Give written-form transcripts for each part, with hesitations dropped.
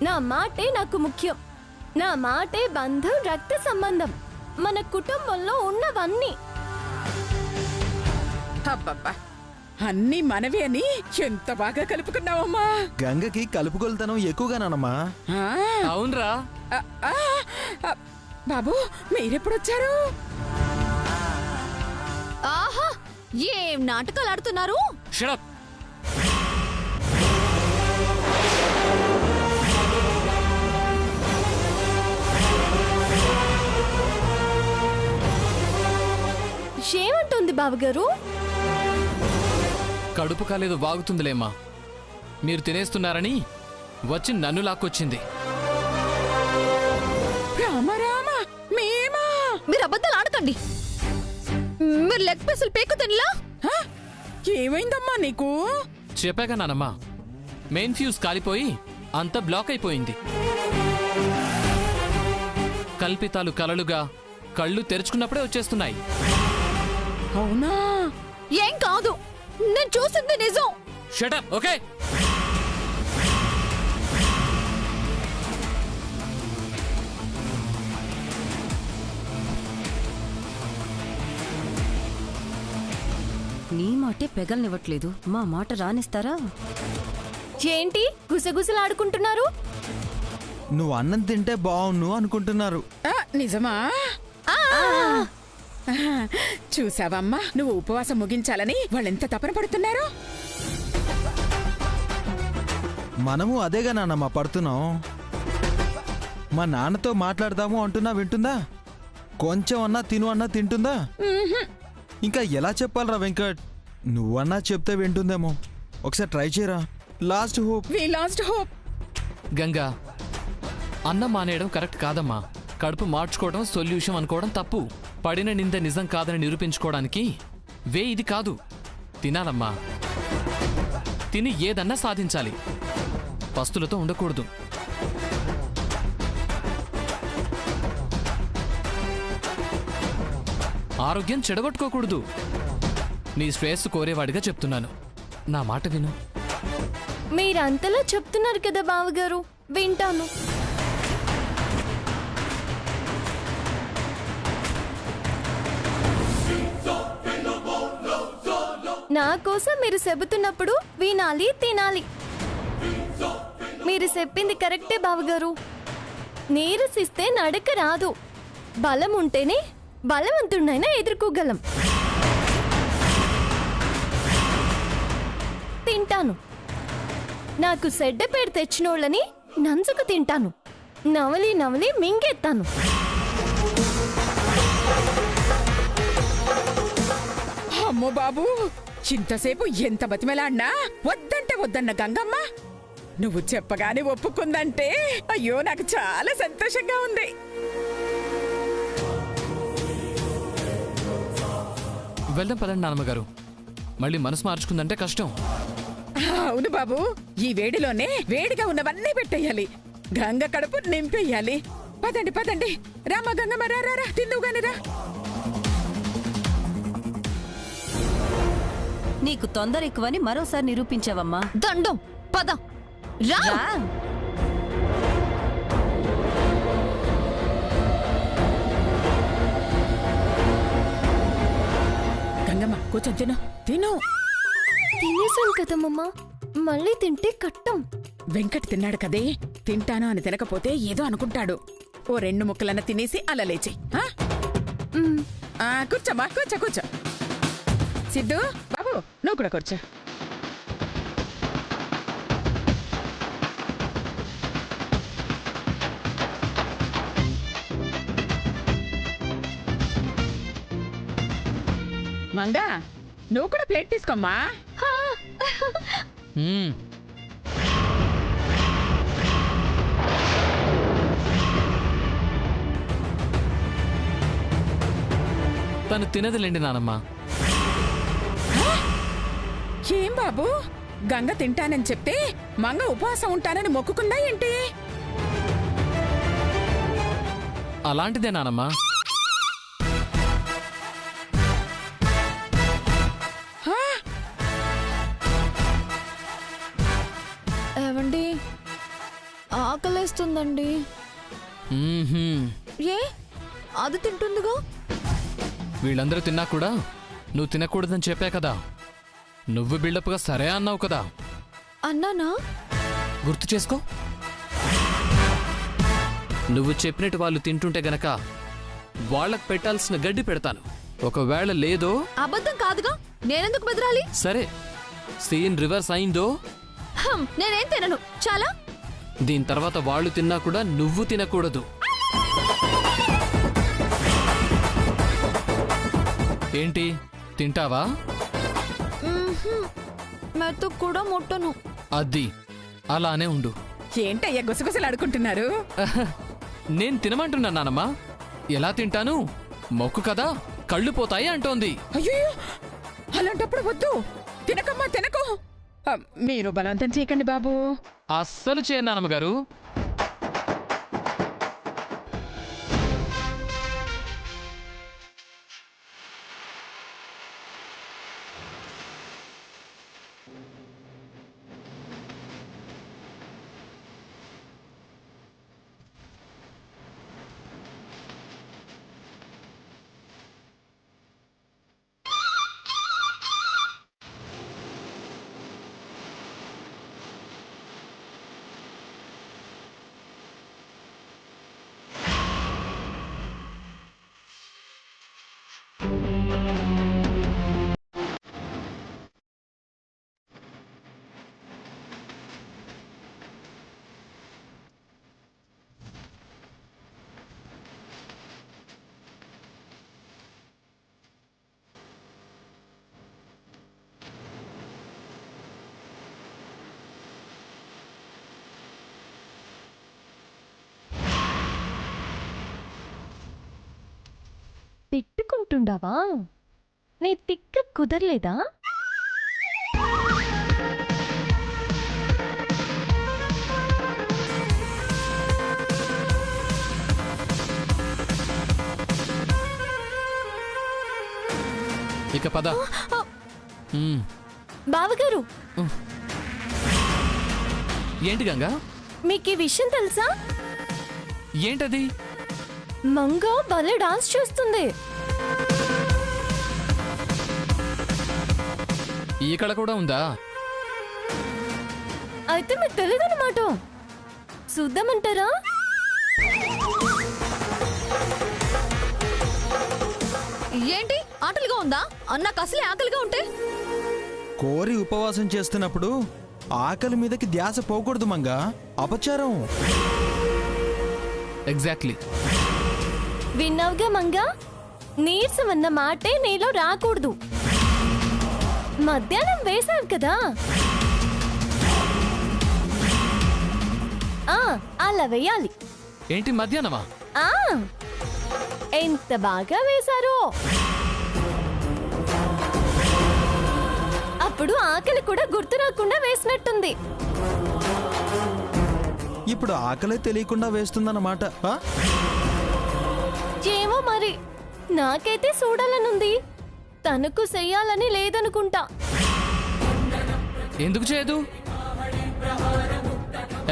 నా మాటే నాకు ముఖ్యం. నా మాటే బంధం, రక్త సంబంధం, మన కుటుంబంలో ఉన్నవన్నీ. అబ్బబ్బా, అన్నీ మనవి అని ఎంత బాగా కలుపుకున్నావమ్మా. గంగకి కలుపుకొలతనం ఎక్కువగానమ్మా. అవునరా. బాబు, మీరెప్పుడొచ్చారు? ఆహా, ఏం నాటకాలు ఆడుతున్నారు? Shut up. ఏమంటుంది బావగారు? కడుపు కాలేదు వాగుతుందిలేమ్మా. మీరు తినేస్తున్నారని వచ్చి నన్ను లాక్కొచ్చింది. రామ మేమా? మీరు అబద్ధాలు ఆడకండి. మీరు లెగ్ పీసులు పేకు తినలా? ఏమైందమ్మా నీకు? చెప్పాగా నానమ్మా, మెయిన్ ఫ్యూజ్ కాలిపోయి అంతా బ్లాక్ అయిపోయింది. కల్పితాలు కలలుగా కళ్ళు తెరుచుకున్నప్పుడే వచ్చేస్తున్నాయి. అవునా? ఏం కాదు, నేను చూసింది నిజం. Shut up, okay? నీ మాటే పెగల్నివ్వట్లేదు, మా మాట రానిస్తారా? ఏంటి గుసగుసలాడుకుంటున్నారు? నువ్వు అన్నం తింటే బావును అనుకుంటున్నారు. నిజమా? చూసావమ్మా, నువ్వు ఉపవాసం ముగించాలని వాళ్ళెంత తపన పడుతున్నారు. మనము అదేగా నాన్నమ్మ పడుతున్నాం. మా నాన్నతో మాట్లాడదాము అంటున్నా వింటుందా? కొంచెం అన్నా తిను అన్నా తింటుందా? ఇంకా ఎలా చెప్పాలరా వెంకట్? నువ్వన్నా చెప్తే వింటుందేమో. ఒకసారి ట్రై చేయరా. Last hope. గంగా, అన్నం మానేయడం కరెక్ట్ కాదమ్మా. కడుపు మార్చుకోవడం సొల్యూషన్ అనుకోవడం తప్పు. పడిన నింద నిజం కాదని నిరూపించుకోవడానికి వే ఇది కాదు. తినాలమ్మా. తిని ఏదన్నా సాధించాలి. పస్తులతో ఉండకూడదు. ఆరోగ్యం చెడగొట్టుకోకూడదు. నీ శ్రేయస్సు కోరేవాడిగా చెప్తున్నాను. నా మాట విను. మీరంతలా చెప్తున్నారు కదా బావగారు, వింటాను. నా కోసం మీరు చెబుతున్నప్పుడు వినాలి, తినాలి. మీరు చెప్పింది కరెక్టే బావగారు. నీరసిస్తే నడక రాదు. బలం ఉంటేనే బలవంతుడినైనా ఎదుర్కోగలం. తింటాను. నాకు చెడ్డ పేరు తెచ్చినోళ్ళని నంచుకు తింటాను. నవలి నవలి మింగేస్తాను. అమ్మో బాబు, చింతసేపు ఎంత బతిమలాడినా వద్దంటే వద్దన్న గంగమ్మ నువ్వు చెప్పగానే ఒప్పుకుందంటే అయ్యో నాకు చాలా సంతోషంగా ఉంది. వెళ్దాం పదండి నాన్నమ్మగారు. మళ్ళీ మనసు మార్చుకుందంటే కష్టం. అవును బాబు, ఈ వేడిలోనే వేడిగా ఉన్నవన్నీ పెట్టేయాలి. గంగ కడుపు నింపేయాలి. పదండి పదండి. రామా గంగమ్మ, రా తిందువుగాని రా. నీకు తొందర ఎక్కువని మరోసారి నిరూపించావమ్మా. దండం, పద రా. గంగమ్మ కూర్చొని తిను. తినేసాను కదమ్మా, మళ్ళీ తింటే కట్టం. వెంకట్ తిన్నాడు కదే, తింటాను అని తినకపోతే ఏదో అనుకుంటాడు. ఓ 2 ముక్కలన్న తినేసి అలా లేచి. కూర్చోమ్మా, కూర్చో. సిద్ధు బాబు, నువ్వు కూడా కూర్చో. మంగా, నువ్వు కూడా ప్లేట్ తీసుకోమ్మా. తను తినదులేండి నానమ్మ. ఏం బాబు, గంగ తింటానని చెప్తే మంగ ఉపవాసం ఉంటానని మొక్కుకుందా ఏంటి? అలాంటిదే నానమ్మ. ఏవండి, ఆకలేస్తుందండి. మ్మ్హ్మ్. ఏ అది తింటుందిగా. వీళ్ళందరూ తిన్నా కూడా నువ్వు తినకూడదని చెప్పా కదా. నువ్వు బిల్డప్గా సరే అన్నావు కదా. అన్నానా? గుర్తు చేసుకో. నువ్వు చెప్పినట్టు వాళ్ళు తింటుంటే గనక వాళ్ళకు పెట్టాల్సిన గడ్డి పెడతాను. ఒకవేళ లేదో అబద్ధం కాదుగా, నేనెందుకు బెదరాలి? సరే, సీన్ రివర్స్ అయిందో నేనేం తినను. చాలా. దీని తర్వాత వాళ్ళు తిన్నా కూడా నువ్వు తినకూడదు. ఏంటి, తింటావా? మెతుకు కూడా ముట్టను. అది అలానే ఉండు. ఏంటయ్యా గుసగుసలు ఆడుకుంటున్నారు? నేను తినమంటున్నా నానమ్మా. ఎలా తింటాను? మొక్కు కదా, కళ్ళు పోతాయి అంటోంది. అయ్యో, అలాంటప్పుడు వద్దు. తినకమ్మా, తినకు. మీరు బలవంతం చేయకండి బాబు. అస్సలు చేయను నానమ్మగారు. తిట్టుకుంటుండవా? నీ తిక్క కుదరలేదా? ఇక పద. బావగారు, ఏంటి గంగా? మీకు ఈ విషయం తెలుసా? ఏంటది? మంగ భలే డాన్స్ చేస్తుంది. ఈ కళ కూడా ఉందా? అయితే మీకు తెలియదన్నమాట. చూద్దామంటారా? ఏంటి ఆటలుగా ఉందా? అన్నాకు అసలే ఆకలిగా ఉంటే. కోరి ఉపవాసం చేస్తున్నప్పుడు ఆకలి మీదకి ధ్యాస పోకూడదు మంగా, అపచారం. ఎగ్జాక్ట్లీ. విన్నావుగా మంగ, నీరసం అన్న మాటే నీలో రాకూడదు. మధ్యాహ్నం వేసావు కదా, అలా వేయాలి. ఏంటి మధ్యాహ్నమా? ఎంత బాగా వేశారో. అప్పుడు ఆకలి కూడా గుర్తు రాకుండా వేసినట్టుంది. ఇప్పుడు ఆకలే తెలియకుండా వేస్తుందన్నమాట. ఏమో మరి, నాకైతే చూడాలనుంది. తనకు చెయ్యాలని లేదనుకుంటా. ఎందుకు చేయదు?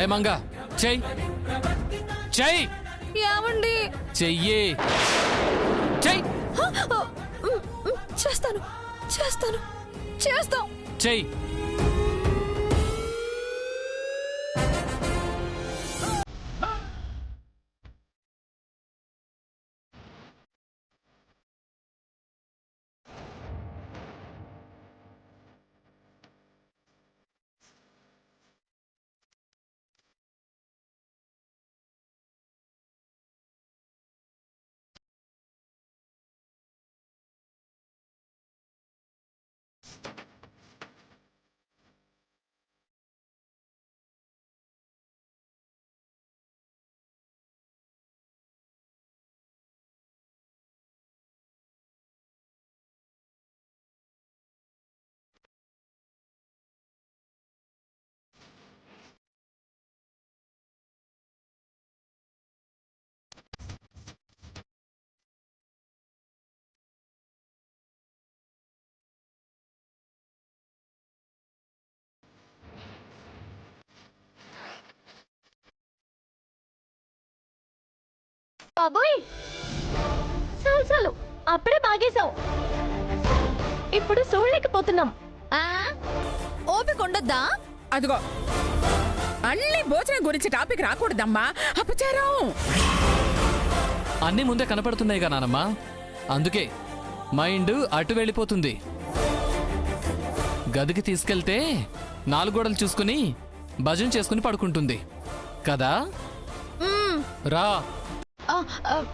ఏ మంగా, చెయ్యి చెయ్యి. ఏమండి? చెయ్యే, చెయ్యి. చేస్తాను చేస్తాను చేస్తాం. చెయ్యి. బాబోయ్ చాలు చాలు అప్పుడే బాగేశావు. ఇప్పుడు చూడలేకపోతున్నాం. ఓపిక ఉండద్దా? అదిగో అన్ని భోజనం గురించి టాపిక్ రాకూడదమ్మా, అపచారం. అన్నీ ముందే కనపడుతున్నాయిగా నానమ్మ, అందుకే మైండ్ అటు వెళ్ళిపోతుంది. గదికి తీసుకెళ్తే 4 గోడలు చూసుకుని భజన చేసుకుని పడుకుంటుంది కదా. రా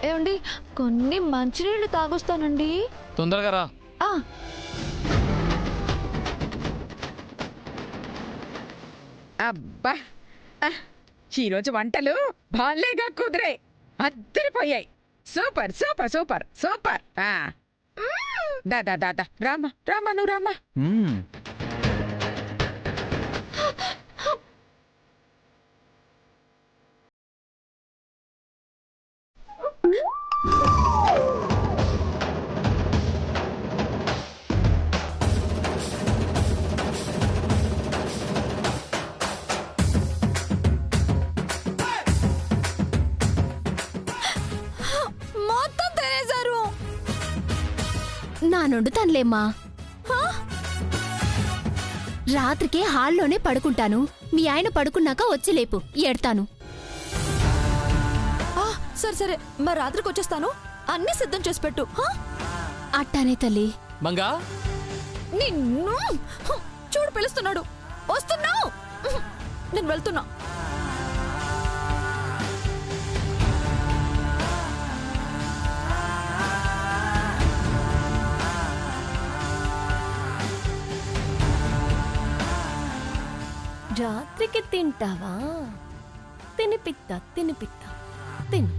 ఏమండి, కొన్ని మంచినీళ్ళు తాగొస్తానండి. తొందరగా రా. అబ్బా ఈరోజు వంటలు బాలేగా కుదిరాయి, అద్దరిపోయాయి. Super super super super. దాదా దాదా రామా రామా నువ్వు రామా. మొత్తం తినేశారు. నా వండుతానులేమ్మా. రాత్రికి హాల్లోనే పడుకుంటాను. మీ ఆయన పడుకున్నాక వచ్చి లేపు, ఎడతాను. సరే సరే, మరి రాత్రికి వచ్చేస్తాను. అన్ని సిద్ధం చేసి పెట్టు. అట్టానే తల్లి. మంగా నిన్ను చూడు, పిలుస్తున్నాడు. వస్తున్నావు. నేను వెళ్తున్నా. రాత్రికి తింటావా? తినిపిత్తా తినిపిత్తా, తిను.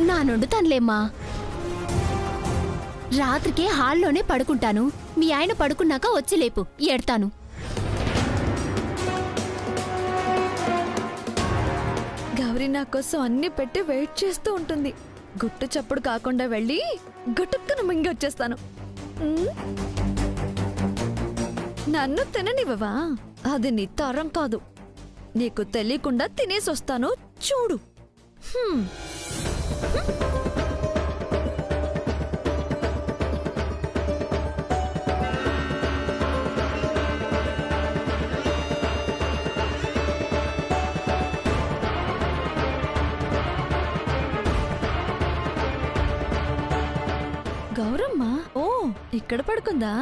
నా వండుతానులేమ్మా. రాత్రికి హాల్లోనే పడుకుంటాను. మీ ఆయన పడుకున్నాక వచ్చి లేపు, ఎడతాను. గౌరీ నా కోసం అన్ని పెట్టి వెయిట్ చేస్తూ ఉంటుంది. గుట్టు చప్పుడు కాకుండా వెళ్ళి గుట్టుక్కున మింగి వచ్చేస్తాను. నన్ను తిననివ్వవా? అది నీ తరం కాదు. నీకు తెలియకుండా తినేసొస్తాను, చూడు. గౌరమ్మ, ఓ ఇక్కడ పడుకుందా?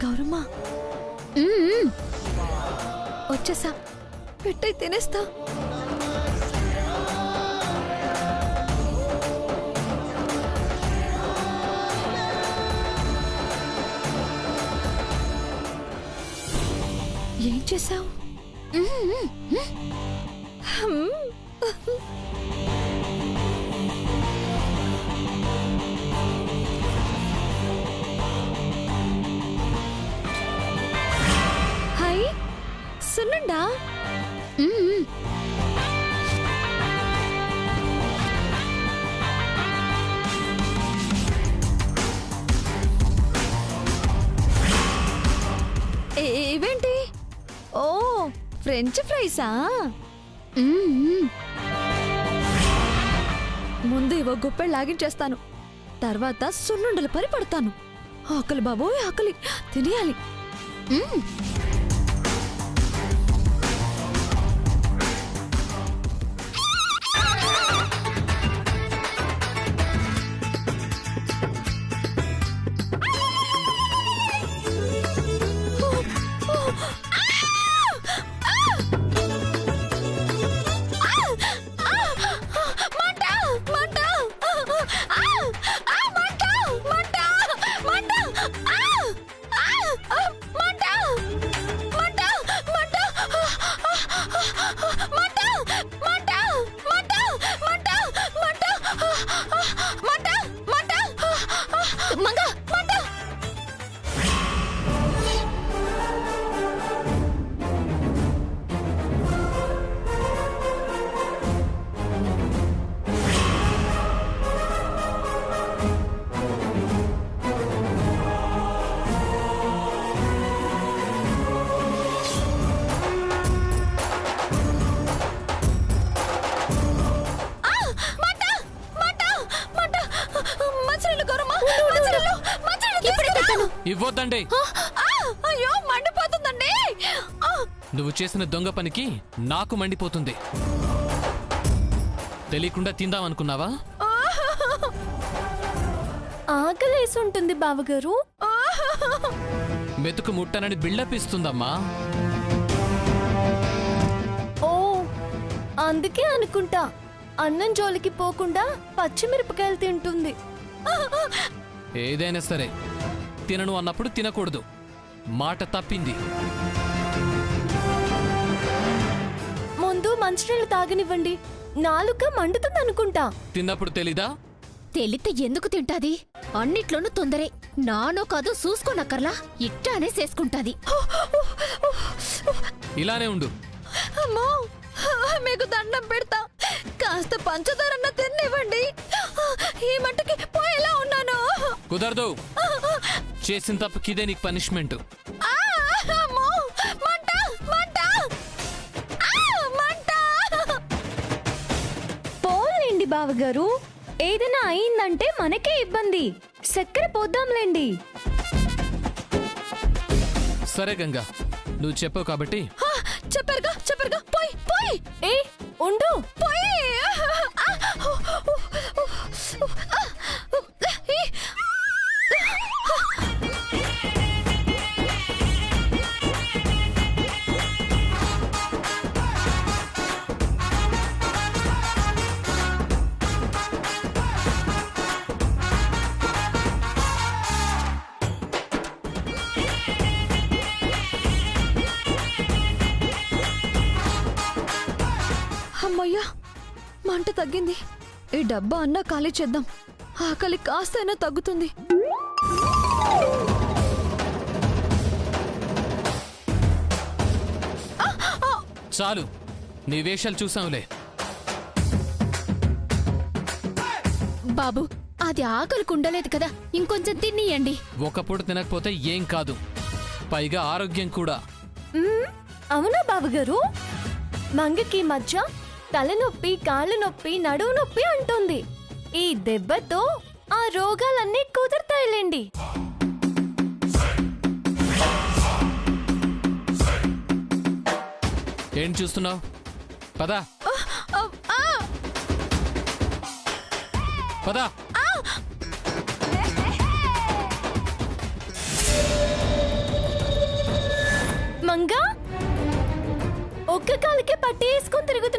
గౌరమ్మా, వచ్చేసా. పెట్టై తినేస్తా. ఏం చేసావు? హాయ్, సున్నుండా. ఇవేంటి? ఓ, ఫ్రెంచ్ ఫ్రైసా? ఓ గుప్పెడు లాగించేస్తాను. తర్వాత సున్నుండలు పరి పడతాను. ఆకలి బాబోయ్ ఆకలి, తినేయాలి. ఇవ్వొద్దండి. అయ్యో మండిపోతుందండి. నువ్వు చేసిన దొంగ పనికి నాకు మండిపోతుంది. తెలియకుండా తిందామనుకున్నావా? ఆకలేసి ఉంటుంది బావగారు. మెతుకు ముట్టనని బిల్డప్ ఇస్తుందమ్మా. ఓ అందుకే అనుకుంటా అన్నం జోలికి పోకుండా పచ్చిమిరపకాయలు తింటుంది. ఏదైనా సరే తినను అన్నప్పుడు తినకూడదు. మాట తప్పింది. ముందు మంచినీళ్ళు తాగనివ్వండి. నాలుక మండుతుంది అనుకుంటా. తిన్నప్పుడు తెలీదా? తెలితే ఎందుకు తింటాది? అన్నిట్లోనూ తొందరే. నానో కాదు చూసుకోనక్కర్లా, ఇట్టానే చేసుకుంటాది. ఇలానే ఉండు. అమ్మో మీకు దండం పెడతా, కాస్త పంచదారన్న తిన్నివ్వండి. ఈ మట్టుకి పోయేలా ఉన్నాను. కుదరదు. చేసిన తప్పుకిదే నీకు పనిష్మెంట్. పోలేండి బావగారు, ఏదైనా అయిందంటే మనకే ఇబ్బంది. చక్కెర పోద్దాంలేండి. సరే గంగా, నువ్వు చెప్పావు కాబట్టి. చెప్పరుగా పోయి పోయి. ఏ ఉండు. పోయి. అమ్మయ్యా మంట తగ్గింది. ఈ డబ్బా అన్నా ఖాళీ చేద్దాం. ఆకలి కాస్తైనా తగ్గుతుంది. చాలు, నీ వేషాలు చూసాంలే. బాబు అది ఆకలికి ఉండలేదు కదా, ఇంకొంచెం తినియండి. ఒక పూట తినకపోతే ఏం కాదు, పైగా ఆరోగ్యం కూడా. అవునా బావగారు? మంగకి మధ్య తలనొప్పి, కాళ్ళు నొప్పి, నడువు నొప్పి అంటుంది. ఈ దెబ్బతో ఆ రోగాలన్నీ కుదురుతాయిలేండి. ఏం చూస్తున్నావు? పదా పదా. మంగా ఒక్క కాలికే పట్టి వేసుకొని తిరుగుతుంది.